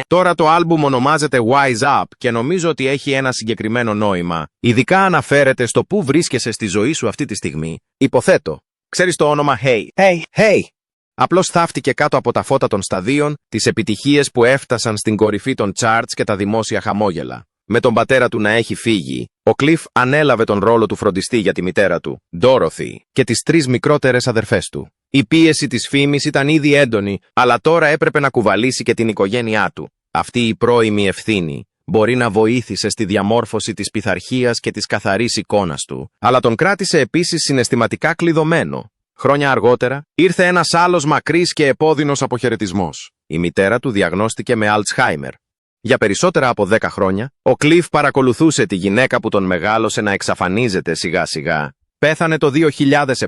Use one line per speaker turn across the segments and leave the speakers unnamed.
Τώρα το άλμπουμ ονομάζεται Wise Up και νομίζω ότι έχει ένα συγκεκριμένο νόημα. Ειδικά αναφέρεται στο πού βρίσκεσαι στη ζωή σου αυτή τη στιγμή. Υποθέτω. Ξέρεις το όνομα Hey. Απλώς θαύτηκε κάτω από τα φώτα των σταδίων, τις επιτυχίες που έφτασαν στην κορυφή των charts και τα δημόσια χαμόγελα. Με τον πατέρα του να έχει φύγει, ο Cliff ανέλαβε τον ρόλο του φροντιστή για τη μητέρα του, Dorothy, και τις 3 μικρότερες αδερφές του. Η πίεση της φήμης ήταν ήδη έντονη, αλλά τώρα έπρεπε να κουβαλήσει και την οικογένειά του. Αυτή η πρώιμη ευθύνη μπορεί να βοήθησε στη διαμόρφωση της πειθαρχίας και της καθαρής εικόνας του, αλλά τον κράτησε επίσης συναισθηματικά κλειδωμένο. Χρόνια αργότερα, ήρθε ένας άλλος μακρύς και επώδυνος αποχαιρετισμός. Η μητέρα του διαγνώστηκε με Alzheimer. Για περισσότερα από 10 χρόνια, ο Cliff παρακολουθούσε τη γυναίκα που τον μεγάλωσε να εξαφανίζεται σιγά-σιγά. Πέθανε το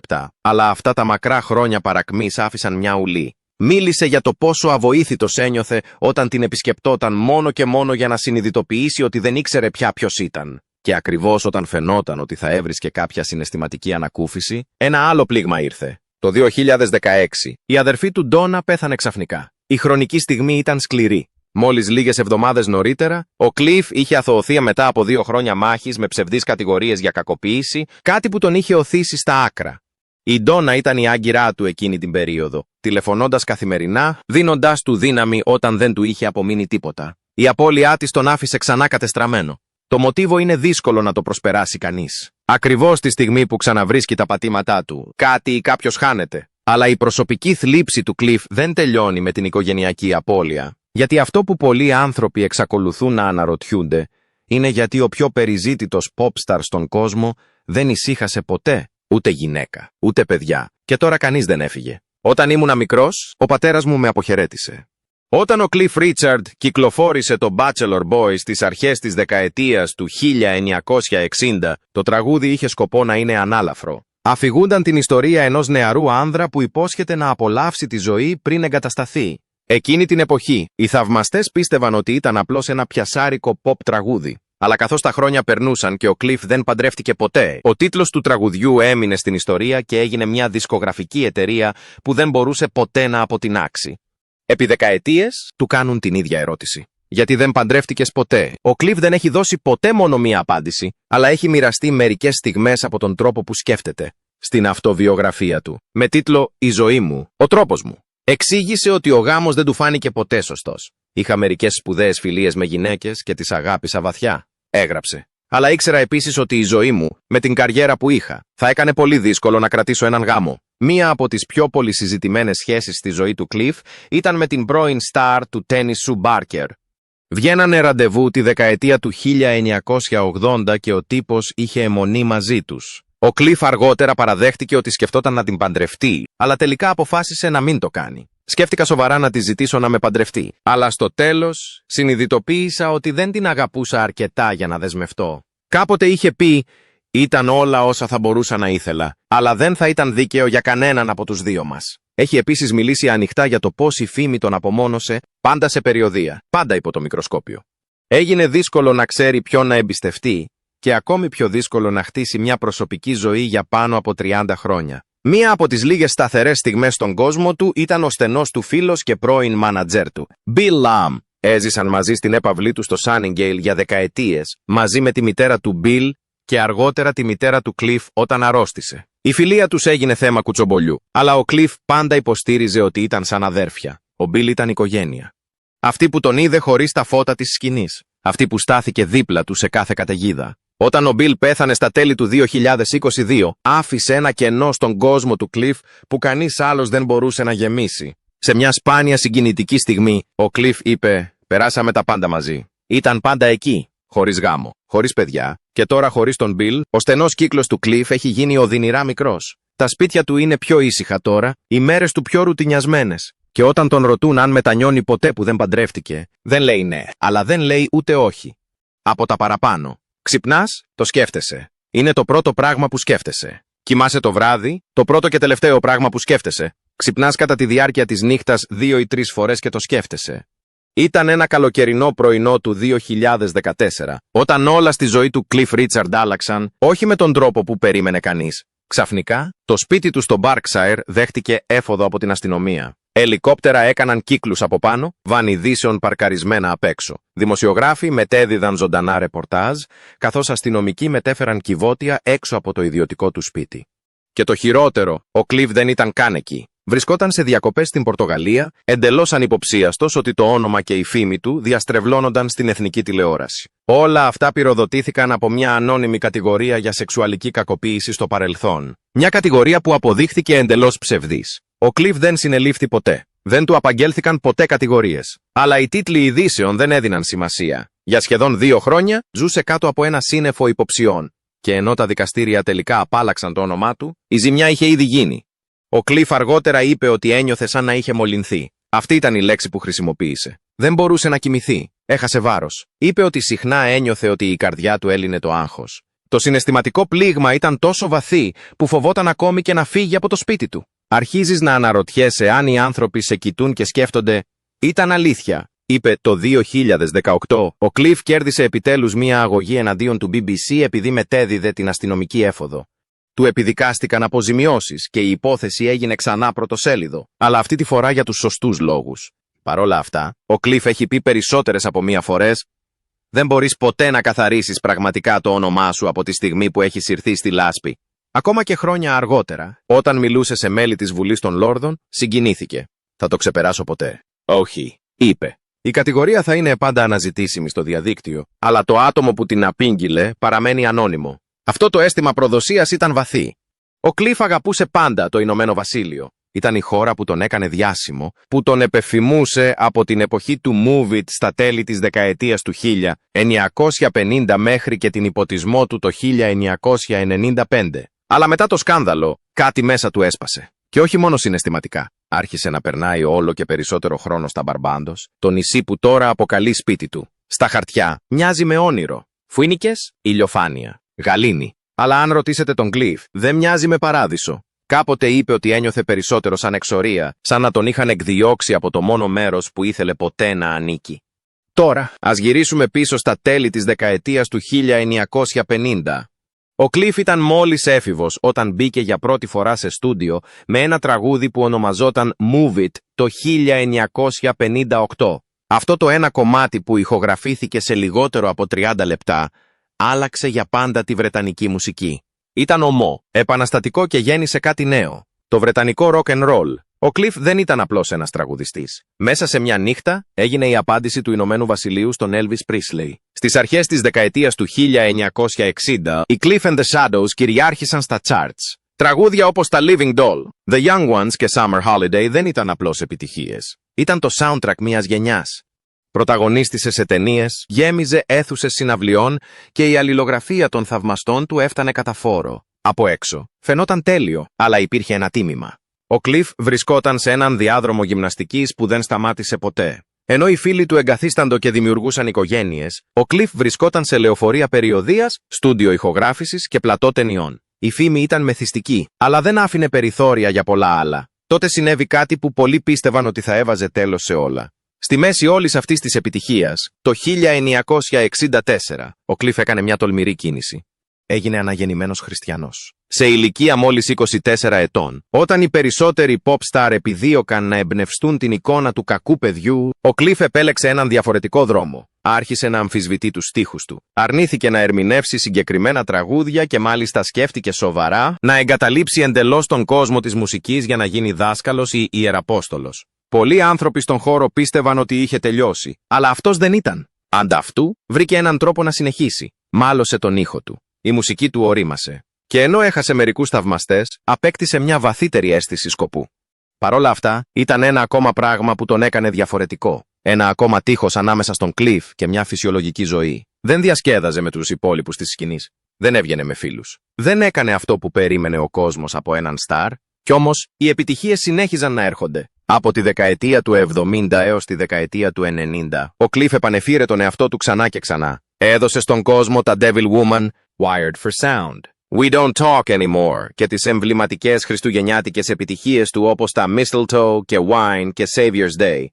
2007, αλλά αυτά τα μακρά χρόνια παρακμής άφησαν μια ουλή. Μίλησε για το πόσο αβοήθητος ένιωθε όταν την επισκεπτόταν μόνο και μόνο για να συνειδητοποιήσει ότι δεν ήξερε πια ποιος ήταν. Και ακριβώς όταν φαινόταν ότι θα έβρισκε κάποια συναισθηματική ανακούφιση, ένα άλλο πλήγμα ήρθε. Το 2016, η αδερφή του Ντόνα πέθανε ξαφνικά. Η χρονική στιγμή ήταν σκληρή. Μόλις λίγες εβδομάδες νωρίτερα, ο Cliff είχε αθωωωθεί μετά από 2 χρόνια μάχης με ψευδείς κατηγορίες για κακοποίηση, κάτι που τον είχε οθήσει στα άκρα. Η Ντόνα ήταν η άγκυρά του εκείνη την περίοδο, τηλεφωνώντας καθημερινά, δίνοντάς του δύναμη όταν δεν του είχε απομείνει τίποτα. Η απώλειά της τον άφησε ξανά κατεστραμμένο. Το μοτίβο είναι δύσκολο να το προσπεράσει κανείς. Ακριβώς τη στιγμή που ξαναβρίσκει τα πατήματά του, κάτι ή κάποιος χάνεται. Αλλά η προσωπική θλίψη του Cliff δεν τελειώνει με την οικογενειακή απώλεια. Γιατί αυτό που πολλοί άνθρωποι εξακολουθούν να αναρωτιούνται είναι γιατί ο πιο περιζήτητος popstar στον κόσμο δεν ησύχασε ποτέ, ούτε γυναίκα, ούτε παιδιά. Και τώρα κανείς δεν έφυγε. Όταν ήμουνα μικρός, ο πατέρας μου με αποχαιρέτησε. Όταν ο Cliff Richard κυκλοφόρησε το Bachelor Boy στις αρχές της δεκαετίας του 1960, το τραγούδι είχε σκοπό να είναι ανάλαφρο. Αφηγούνταν την ιστορία ενός νεαρού άνδρα που υπόσχεται να απολαύσει τη ζωή πριν εγκατασταθεί. Εκείνη την εποχή, οι θαυμαστές πίστευαν ότι ήταν απλώς ένα πιασάρικο pop τραγούδι. Αλλά καθώς τα χρόνια περνούσαν και ο Cliff δεν παντρεύτηκε ποτέ, ο τίτλος του τραγουδιού έμεινε στην ιστορία και έγινε μια δισκογραφική εταιρεία που δεν μπορούσε ποτέ να αποτινάξει. Επί δεκαετίες του κάνουν την ίδια ερώτηση. Γιατί δεν παντρεύτηκες ποτέ? Ο Cliff δεν έχει δώσει ποτέ μόνο μία απάντηση, αλλά έχει μοιραστεί μερικές στιγμές από τον τρόπο που σκέφτεται στην αυτοβιογραφία του, με τίτλο «Η ζωή μου, ο τρόπος μου». Εξήγησε ότι ο γάμος δεν του φάνηκε ποτέ σωστός. Είχα μερικές σπουδαίες φιλίες με γυναίκες και τις αγάπησα βαθιά, έγραψε. Αλλά ήξερα επίσης ότι η ζωή μου, με την καριέρα που είχα, θα έκανε πολύ δύσκολο να κρατήσω έναν γάμο. Μία από τις πιο πολυσυζητημένες σχέσεις στη ζωή του Cliff ήταν με την πρώην στάρ του τένις Sue Barker. Βγαίνανε ραντεβού τη δεκαετία του 1980 και ο τύπος είχε αιμονή μαζί τους. Ο Cliff αργότερα παραδέχτηκε ότι σκεφτόταν να την παντρευτεί, αλλά τελικά αποφάσισε να μην το κάνει. Σκέφτηκα σοβαρά να τη ζητήσω να με παντρευτεί, αλλά στο τέλος συνειδητοποίησα ότι δεν την αγαπούσα αρκετά για να δεσμευτώ. Κάποτε είχε πει, ήταν όλα όσα θα μπορούσα να ήθελα, αλλά δεν θα ήταν δίκαιο για κανέναν από τους δύο μας. Έχει επίσης μιλήσει ανοιχτά για το πώς η φήμη τον απομόνωσε, πάντα σε περιοδεία, πάντα υπό το μικροσκόπιο. Έγινε δύσκολο να ξέρει ποιον να εμπιστευτεί και ακόμη πιο δύσκολο να χτίσει μια προσωπική ζωή για πάνω από 30 χρόνια. Μία από τις λίγες σταθερές στιγμές στον κόσμο του ήταν ο στενός του φίλος και πρώην μάνατζέρ του, Bill Lamb. Έζησαν μαζί στην έπαυλή του στο Sunningdale για δεκαετίες, μαζί με τη μητέρα του Bill και αργότερα τη μητέρα του Cliff όταν αρρώστησε. Η φιλία τους έγινε θέμα κουτσομπολιού, αλλά ο Cliff πάντα υποστήριζε ότι ήταν σαν αδέρφια. Ο Bill ήταν οικογένεια. Αυτή που τον είδε χωρίς τα φώτα της σκηνής. Αυτή που στάθηκε δίπλα του σε κάθε καταιγίδα. Όταν ο Bill πέθανε στα τέλη του 2022, άφησε ένα κενό στον κόσμο του Cliff που κανείς άλλος δεν μπορούσε να γεμίσει. Σε μια σπάνια συγκινητική στιγμή, ο Cliff είπε «Περάσαμε τα πάντα μαζί». Ήταν πάντα εκεί, χωρίς γάμο, χωρίς παιδιά, και τώρα χωρίς τον Bill, ο στενός κύκλος του Cliff έχει γίνει οδυνηρά μικρός. Τα σπίτια του είναι πιο ήσυχα τώρα, οι μέρες του πιο ρουτινιασμένες. Και όταν τον ρωτούν αν μετανιώνει ποτέ που δεν παντρεύτηκε, δεν λέει ναι, αλλά δεν λέει ούτε όχι. Από τα παραπάνω. Ξυπνάς, το σκέφτεσαι. Είναι το πρώτο πράγμα που σκέφτεσαι. Κοιμάσαι το βράδυ, το πρώτο και τελευταίο πράγμα που σκέφτεσαι. Ξυπνάς κατά τη διάρκεια της νύχτας 2 ή 3 φορές και το σκέφτεσαι. Ήταν ένα καλοκαιρινό πρωινό του 2014, όταν όλα στη ζωή του Cliff Richard άλλαξαν, όχι με τον τρόπο που περίμενε κανείς. Ξαφνικά, το σπίτι του στο Berkshire δέχτηκε έφοδο από την αστυνομία. Ελικόπτερα έκαναν κύκλους από πάνω, βαν ειδήσεων παρκαρισμένα απ' έξω. Δημοσιογράφοι μετέδιδαν ζωντανά ρεπορτάζ, καθώς αστυνομικοί μετέφεραν κυβότια έξω από το ιδιωτικό του σπίτι. Και το χειρότερο, ο Κλιφ δεν ήταν καν εκεί. Βρισκόταν σε διακοπές στην Πορτογαλία, εντελώς ανυποψίαστος ότι το όνομα και η φήμη του διαστρεβλώνονταν στην εθνική τηλεόραση. Όλα αυτά πυροδοτήθηκαν από μια ανώνυμη κατηγορία για σεξουαλική κακοποίηση στο παρελθόν. Μια κατηγορία που αποδείχθηκε εντελώς ψευδής. Ο Κλιφ δεν συνελήφθη ποτέ. Δεν του απαγγέλθηκαν ποτέ κατηγορίες. Αλλά οι τίτλοι ειδήσεων δεν έδιναν σημασία. Για σχεδόν 2 χρόνια ζούσε κάτω από ένα σύννεφο υποψιών. Και ενώ τα δικαστήρια τελικά απάλαξαν το όνομά του, η ζημιά είχε ήδη γίνει. Ο Κλιφ αργότερα είπε ότι ένιωθε σαν να είχε μολυνθεί. Αυτή ήταν η λέξη που χρησιμοποίησε. Δεν μπορούσε να κοιμηθεί. Έχασε βάρος. Είπε ότι συχνά ένιωθε ότι η καρδιά του έλυνε το άγχος. Το συναισθηματικό πλήγμα ήταν τόσο βαθύ που φοβόταν ακόμη και να φύγει από το σπίτι του. Αρχίζεις να αναρωτιέσαι αν οι άνθρωποι σε κοιτούν και σκέφτονται «Ήταν αλήθεια», είπε το 2018. Ο Κλιφ κέρδισε επιτέλους μία αγωγή εναντίον του BBC επειδή μετέδιδε την αστυνομική έφοδο. Του επιδικάστηκαν αποζημιώσεις και η υπόθεση έγινε ξανά πρωτοσέλιδο, αλλά αυτή τη φορά για τους σωστούς λόγους. Παρόλα αυτά, ο Κλιφ έχει πει περισσότερες από μία φορές «Δεν μπορείς ποτέ να καθαρίσεις πραγματικά το όνομά σου από τη στιγμή που έχεις ηρθεί στη λάσπη». Ακόμα και χρόνια αργότερα, όταν μιλούσε σε μέλη της Βουλής των Λόρδων, συγκινήθηκε. «Θα το ξεπεράσω ποτέ». «Όχι», είπε. Η κατηγορία θα είναι πάντα αναζητήσιμη στο διαδίκτυο, αλλά το άτομο που την απήγγειλε παραμένει ανώνυμο. Αυτό το αίσθημα προδοσίας ήταν βαθύ. Ο Κλιφ αγαπούσε πάντα το Ηνωμένο Βασίλειο. Ήταν η χώρα που τον έκανε διάσημο, που τον επεφημούσε από την εποχή του Move It στα τέλη της δεκαετίας του 1950 μέχρι και την υποτισμό του το 1995. Αλλά μετά το σκάνδαλο, κάτι μέσα του έσπασε. Και όχι μόνο συναισθηματικά. Άρχισε να περνάει όλο και περισσότερο χρόνο στα Μπαρμπάντος, το νησί που τώρα αποκαλεί σπίτι του. Στα χαρτιά μοιάζει με όνειρο. Φοίνικες, ηλιοφάνεια, γαλήνη. Αλλά αν ρωτήσετε τον Κλιφ, δεν μοιάζει με παράδεισο. Κάποτε είπε ότι ένιωθε περισσότερο σαν εξορία, σαν να τον είχαν εκδιώξει από το μόνο μέρος που ήθελε ποτέ να ανήκει. Τώρα, ας γυρίσουμε πίσω στα τέλη της δεκαετίας του 1950. Ο Κλιφ ήταν μόλις έφηβος όταν μπήκε για πρώτη φορά σε στούντιο με ένα τραγούδι που ονομαζόταν Move It το 1958. Αυτό το ένα κομμάτι που ηχογραφήθηκε σε λιγότερο από 30 λεπτά άλλαξε για πάντα τη βρετανική μουσική. Ήταν ομό, επαναστατικό και γέννησε κάτι νέο. Το βρετανικό rock and roll. Ο Κλιφ δεν ήταν απλώς ένας τραγουδιστής. Μέσα σε μια νύχτα έγινε η απάντηση του Ηνωμένου Βασιλείου στον Elvis Presley. Στις αρχές της δεκαετίας του 1960, οι Cliff and the Shadows κυριάρχησαν στα charts. Τραγούδια όπως τα Living Doll, The Young Ones και Summer Holiday δεν ήταν απλώς επιτυχίες. Ήταν το soundtrack μιας γενιάς. Πρωταγωνίστησε σε ταινίες, γέμιζε αίθουσες συναυλιών και η αλληλογραφία των θαυμαστών του έφτανε κατά φόρο. Από έξω, φαινόταν τέλειο, αλλά υπήρχε ένα τίμημα. Ο Κλιφ βρισκόταν σε έναν διάδρομο γυμναστικής που δεν σταμάτησε ποτέ. Ενώ οι φίλοι του εγκαθίσταντο και δημιουργούσαν οικογένειες, ο Κλιφ βρισκόταν σε λεωφορεία περιοδείας, στούντιο ηχογράφησης και πλατό ταινιών. Η φήμη ήταν μεθυστική, αλλά δεν άφηνε περιθώρια για πολλά άλλα. Τότε συνέβη κάτι που πολλοί πίστευαν ότι θα έβαζε τέλος σε όλα. Στη μέση όλης αυτής της επιτυχίας, το 1964, ο Κλιφ έκανε μια τολμηρή κίνηση. Έγινε αναγεννημένος χριστιανός. Σε ηλικία μόλις 24 ετών, όταν οι περισσότεροι pop star επιδίωκαν να εμπνευστούν την εικόνα του κακού παιδιού, ο Κλιφ επέλεξε έναν διαφορετικό δρόμο. Άρχισε να αμφισβητεί τους στίχους του. Αρνήθηκε να ερμηνεύσει συγκεκριμένα τραγούδια και μάλιστα σκέφτηκε σοβαρά να εγκαταλείψει εντελώς τον κόσμο της μουσικής για να γίνει δάσκαλος ή ιεραπόστολος. Πολλοί άνθρωποι στον χώρο πίστευαν ότι είχε τελειώσει, αλλά αυτός δεν ήταν. Ανταυτού, βρήκε έναν τρόπο να συνεχίσει. Μάλωσε τον ήχο του. Η μουσική του ορίμασε. Και ενώ έχασε μερικούς θαυμαστές, απέκτησε μια βαθύτερη αίσθηση σκοπού. Παρόλα αυτά, ήταν ένα ακόμα πράγμα που τον έκανε διαφορετικό. Ένα ακόμα τείχος ανάμεσα στον Κλιφ και μια φυσιολογική ζωή. Δεν διασκέδαζε με τους υπόλοιπους της σκηνής. Δεν έβγαινε με φίλους. Δεν έκανε αυτό που περίμενε ο κόσμος από έναν στάρ. Κι όμως, οι επιτυχίες συνέχιζαν να έρχονται. Από τη δεκαετία του 70 έως τη δεκαετία του 90, ο Κλιφ επανεφήρε τον εαυτό του ξανά και ξανά. Έδωσε στον κόσμο τα Devil Woman, Wired for Sound, We Don't Talk Anymore και τις εμβληματικές χριστουγεννιάτικες επιτυχίες του όπως τα Mistletoe και Wine και Savior's Day.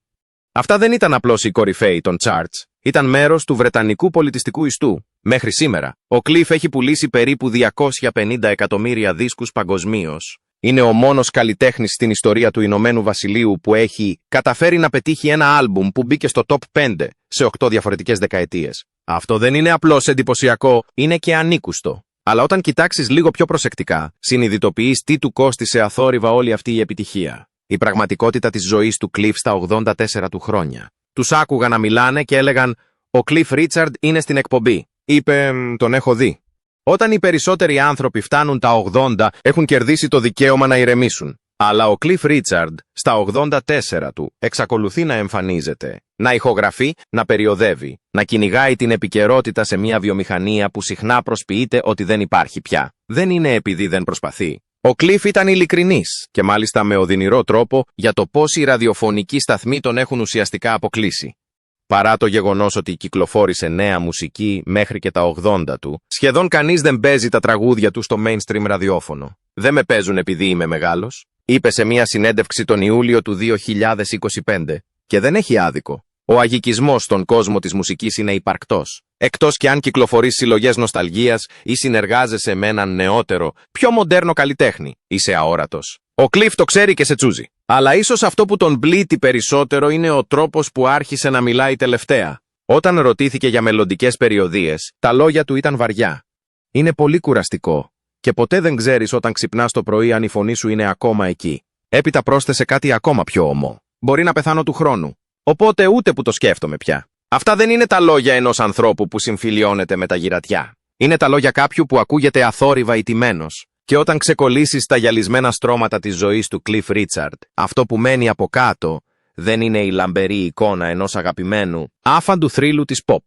Αυτά δεν ήταν απλώς οι κορυφαίοι των charts, ήταν μέρος του βρετανικού πολιτιστικού ιστού. Μέχρι σήμερα, ο Κλιφ έχει πουλήσει περίπου 250 εκατομμύρια δίσκους παγκοσμίως. Είναι ο μόνος καλλιτέχνης στην ιστορία του Ηνωμένου Βασιλείου που έχει καταφέρει να πετύχει ένα άλμπουμ που μπήκε στο top 5 σε 8 διαφορετικές δεκαετίες. Αυτό δεν είναι απλώς εντυπωσιακό, είναι και ανήκουστο. Αλλά όταν κοιτάξεις λίγο πιο προσεκτικά, συνειδητοποιείς τι του κόστισε αθόρυβα όλη αυτή η επιτυχία. Η πραγματικότητα της ζωής του Cliff στα 84 του χρόνια. Τους άκουγα να μιλάνε και έλεγαν «Ο Cliff Richard είναι στην εκπομπή». Είπε «Τον έχω δει». Όταν οι περισσότεροι άνθρωποι φτάνουν τα 80, έχουν κερδίσει το δικαίωμα να ηρεμήσουν. Αλλά ο Cliff Richard, στα 84 του, εξακολουθεί να εμφανίζεται, να ηχογραφεί, να περιοδεύει, να κυνηγάει την επικαιρότητα σε μια βιομηχανία που συχνά προσποιείται ότι δεν υπάρχει πια. Δεν είναι επειδή δεν προσπαθεί. Ο Cliff ήταν ειλικρινής και μάλιστα με οδυνηρό τρόπο για το πώς οι ραδιοφωνικοί σταθμοί τον έχουν ουσιαστικά αποκλείσει. Παρά το γεγονός ότι κυκλοφόρησε νέα μουσική μέχρι και τα 80 του, σχεδόν κανείς δεν παίζει τα τραγούδια του στο mainstream ραδιόφωνο. Δεν με παίζουν επειδή είμαι μεγάλος, είπε σε μια συνέντευξη τον Ιούλιο του 2025, και δεν έχει άδικο. Ο αγικισμός στον κόσμο της μουσικής είναι υπαρκτός. Εκτός και αν κυκλοφορείς συλλογές νοσταλγίας ή συνεργάζεσαι με έναν νεότερο, πιο μοντέρνο καλλιτέχνη, είσαι αόρατος. Ο Cliff το ξέρει και σε τσούζει. Αλλά ίσως αυτό που τον πλήττει περισσότερο είναι ο τρόπος που άρχισε να μιλάει τελευταία. Όταν ρωτήθηκε για μελλοντικές περιοδίες, τα λόγια του ήταν βαριά. Είναι πολύ κουραστικό. Και ποτέ δεν ξέρεις όταν ξυπνάς το πρωί αν η φωνή σου είναι ακόμα εκεί. Έπειτα πρόσθεσε κάτι ακόμα πιο ομό. Μπορεί να πεθάνω του χρόνου. Οπότε ούτε που το σκέφτομαι πια. Αυτά δεν είναι τα λόγια ενός ανθρώπου που συμφιλιώνεται με τα γυρατιά. Είναι τα λόγια κάποιου που ακούγεται αθόρυβα ηττημένος. Και όταν ξεκολλήσεις τα γυαλισμένα στρώματα της ζωής του Cliff Richard, αυτό που μένει από κάτω δεν είναι η λαμπερή εικόνα ενός αγαπημένου, άφαντου θρύλου της pop.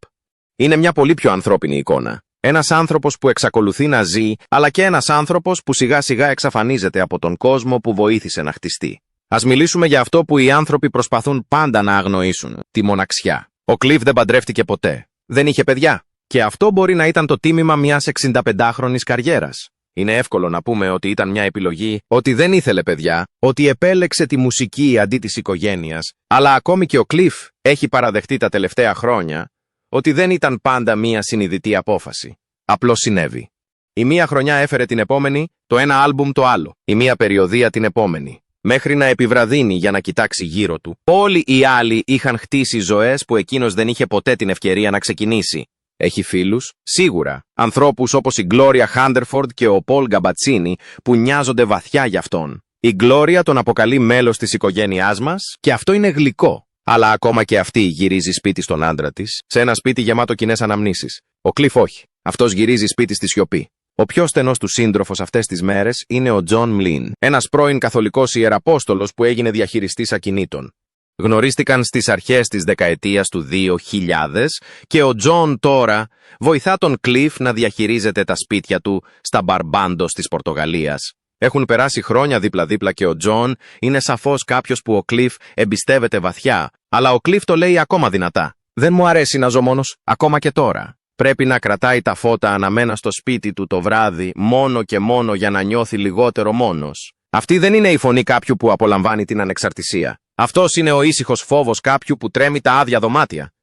Είναι μια πολύ πιο ανθρώπινη εικόνα. Ένας άνθρωπος που εξακολουθεί να ζει, αλλά και ένας άνθρωπος που σιγά σιγά εξαφανίζεται από τον κόσμο που βοήθησε να χτιστεί. Ας μιλήσουμε για αυτό που οι άνθρωποι προσπαθούν πάντα να αγνοήσουν, τη μοναξιά. Ο Cliff δεν παντρεύτηκε ποτέ. Δεν είχε παιδιά. Και αυτό μπορεί να ήταν το τίμημα μιας 65χρονης καριέρας. Είναι εύκολο να πούμε ότι ήταν μια επιλογή, ότι δεν ήθελε παιδιά, ότι επέλεξε τη μουσική αντί της οικογένειας, αλλά ακόμη και ο Cliff έχει παραδεχτεί τα τελευταία χρόνια ότι δεν ήταν πάντα μια συνειδητή απόφαση. Απλώς συνέβη. Η μία χρονιά έφερε την επόμενη, το ένα άλμπουμ το άλλο, η μία περιοδία την επόμενη. Μέχρι να επιβραδύνει για να κοιτάξει γύρω του. Όλοι οι άλλοι είχαν χτίσει ζωές που εκείνος δεν είχε ποτέ την ευκαιρία να ξεκινήσει. Έχει φίλους, σίγουρα, ανθρώπους όπως η Gloria Hunterford και ο Paul Gabbazzini που νοιάζονται βαθιά για αυτόν. Η Gloria τον αποκαλεί μέλος της οικογένειάς μας και αυτό είναι γλυκό. Αλλά ακόμα και αυτή γυρίζει σπίτι στον άντρα της, σε ένα σπίτι γεμάτο κοινές αναμνήσεις. Ο Cliff όχι. Αυτός γυρίζει σπίτι στη σιωπή. Ο πιο στενός του σύντροφος αυτές τις μέρες είναι ο John Mlin, ένας πρώην καθολικός ιεραπόστολος που έγινε διαχειριστής ακινήτων. Γνωρίστηκαν στις αρχές της δεκαετίας του 2000 και ο John τώρα βοηθά τον Cliff να διαχειρίζεται τα σπίτια του στα Μπαρμπάντος της Πορτογαλίας. Έχουν περάσει χρόνια δίπλα-δίπλα και ο John είναι σαφώς κάποιος που ο Cliff εμπιστεύεται βαθιά, αλλά ο Cliff το λέει ακόμα δυνατά. Δεν μου αρέσει να ζω μόνος, ακόμα και τώρα. Πρέπει να κρατάει τα φώτα αναμένα στο σπίτι του το βράδυ μόνο και μόνο για να νιώθει λιγότερο μόνος. Αυτή δεν είναι η φωνή κάποιου που απολαμβάνει την ανεξαρτησία. Αυτός είναι ο ήσυχος φόβος κάποιου που τρέμει τα άδεια δωμάτια.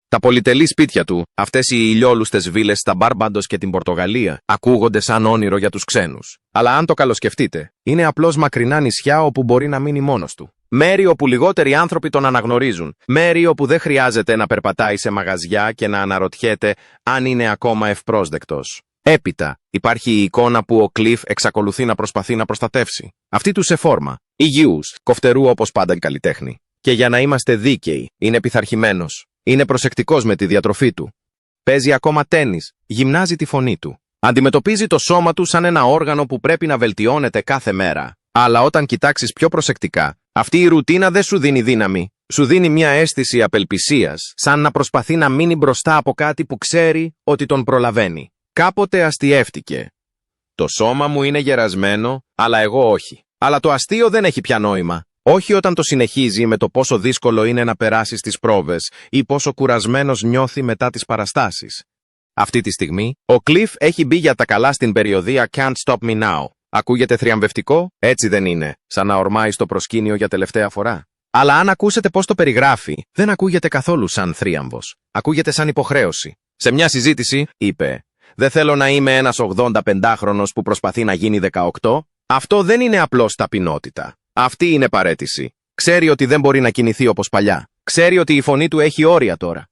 Τα πολυτελή σπίτια του, αυτές οι ηλιόλουστες βίλες στα Μπάρμπαντος και την Πορτογαλία, ακούγονται σαν όνειρο για τους ξένους. Αλλά αν το καλοσκεφτείτε, είναι απλώς μακρινά νησιά όπου μπορεί να μείνει μόνος του. Μέρη όπου λιγότεροι άνθρωποι τον αναγνωρίζουν. Μέρη όπου δεν χρειάζεται να περπατάει σε μαγαζιά και να αναρωτιέται αν είναι ακόμα ευπρόσδεκτος. Έπειτα, υπάρχει η εικόνα που ο Cliff εξακολουθεί να προσπαθεί να προστατεύσει. Αυτή του σε φόρμα, υγιούς, κοφτερού όπως πάντα καλλιτέχνη. Και για να είμαστε δίκαιοι, είναι πειθαρχημένος. Είναι προσεκτικός με τη διατροφή του. Παίζει ακόμα τένις, γυμνάζει τη φωνή του. Αντιμετωπίζει το σώμα του σαν ένα όργανο που πρέπει να βελτιώνεται κάθε μέρα. Αλλά όταν κοιτάξεις πιο προσεκτικά, αυτή η ρουτίνα δεν σου δίνει δύναμη. Σου δίνει μια αίσθηση απελπισίας, σαν να προσπαθεί να μείνει μπροστά από κάτι που ξέρει ότι τον προλαβαίνει. Κάποτε αστιεύτηκε. Το σώμα μου είναι γερασμένο, αλλά εγώ όχι. Αλλά το αστείο δεν έχει πια νόημα. Όχι όταν το συνεχίζει με το πόσο δύσκολο είναι να περάσει στις πρόβες ή πόσο κουρασμένος νιώθει μετά τις παραστάσεις. Αυτή τη στιγμή, ο Cliff έχει μπει για τα καλά στην περιοδία Can't Stop Me Now. Ακούγεται θριαμβευτικό? Έτσι δεν είναι, σαν να ορμάει στο προσκήνιο για τελευταία φορά. Αλλά αν ακούσετε πώς το περιγράφει, δεν ακούγεται καθόλου σαν θρίαμβος. Ακούγεται σαν υποχρέωση. Σε μια συζήτηση, είπε: «Δεν θέλω να είμαι ένας 85χρονος που προσπαθεί να γίνει 18. Αυτό δεν είναι απλώς ταπεινότητα. Αυτή είναι παρέτηση. Ξέρει ότι δεν μπορεί να κινηθεί όπως παλιά. Ξέρει ότι η φωνή του έχει όρια τώρα.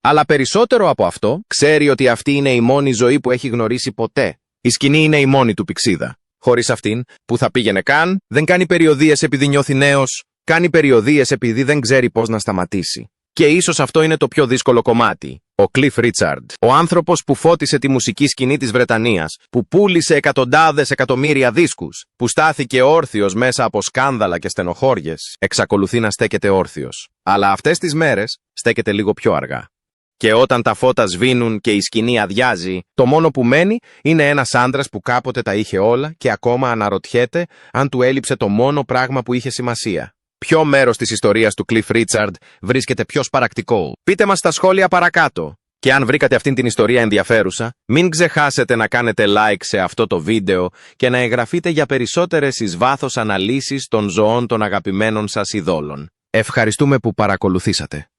Αλλά περισσότερο από αυτό, ξέρει ότι αυτή είναι η μόνη ζωή που έχει γνωρίσει ποτέ. Η σκηνή είναι η μόνη του πηξίδα. Χωρίς αυτήν, που θα πήγαινε καν, δεν κάνει περιοδίες επειδή νιώθει νέος, κάνει περιοδίες επειδή δεν ξέρει πώς να σταματήσει. Και ίσως αυτό είναι το πιο δύσκολο κομμάτι. Ο Cliff Richard, ο άνθρωπος που φώτισε τη μουσική σκηνή της Βρετανίας, που πούλησε εκατοντάδες εκατομμύρια δίσκους, που στάθηκε όρθιος μέσα από σκάνδαλα και στενοχώριες, εξακολουθεί να στέκεται όρθιος. Αλλά αυτές τις μέρες στέκεται λίγο πιο αργά. Και όταν τα φώτα σβήνουν και η σκηνή αδειάζει, το μόνο που μένει είναι ένας άντρας που κάποτε τα είχε όλα και ακόμα αναρωτιέται αν του έλειψε το μόνο πράγμα που είχε σημασία. Ποιο μέρος της ιστορίας του Cliff Richard βρίσκεται πιο σπαρακτικό? Πείτε μας στα σχόλια παρακάτω. Και αν βρήκατε αυτήν την ιστορία ενδιαφέρουσα, μην ξεχάσετε να κάνετε like σε αυτό το βίντεο και να εγγραφείτε για περισσότερες εις βάθος αναλύσεις των ζωών των αγαπημένων σας ειδόλων. Ευχαριστούμε που παρακολουθήσατε.